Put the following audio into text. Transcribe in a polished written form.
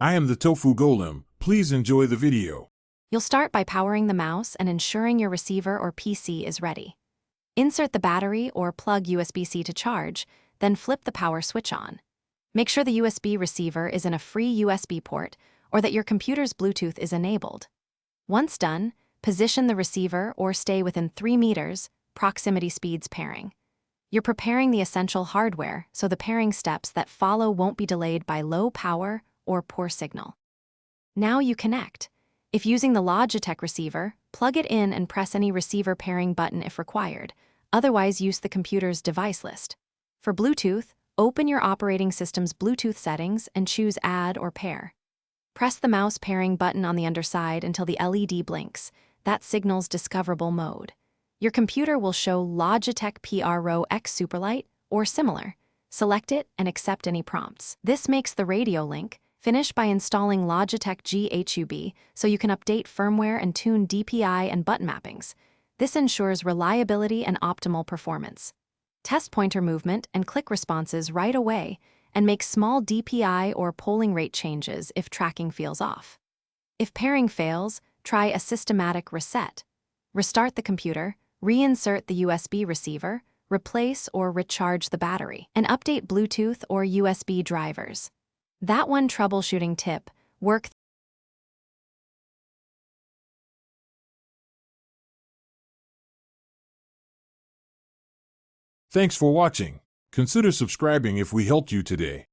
I am the Tofu Golem. Please enjoy the video. You'll start by powering the mouse and ensuring your receiver or PC is ready. Insert the battery or plug USB-C to charge, then flip the power switch on. Make sure the USB receiver is in a free USB port or that your computer's Bluetooth is enabled. Once done, position the receiver or stay within 3 meters, proximity speeds pairing. You're preparing the essential hardware so the pairing steps that follow won't be delayed by low power or poor signal. Now you connect. If using the Logitech receiver, plug it in and press any receiver pairing button if required. Otherwise, use the computer's device list. For Bluetooth, open your operating system's Bluetooth settings and choose Add or Pair. Press the mouse pairing button on the underside until the LED blinks. That signals discoverable mode. Your computer will show Logitech Pro Superlight or similar. Select it and accept any prompts. This makes the radio link. Finish by installing Logitech G so you can update firmware and tune DPI and button mappings. This ensures reliability and optimal performance. Test pointer movement and click responses right away and make small DPI or polling rate changes if tracking feels off. If pairing fails, try a systematic reset. Restart the computer, reinsert the USB receiver, replace or recharge the battery, and update Bluetooth or USB drivers. That one troubleshooting tip, work. Thanks for watching. Consider subscribing if we helped you today.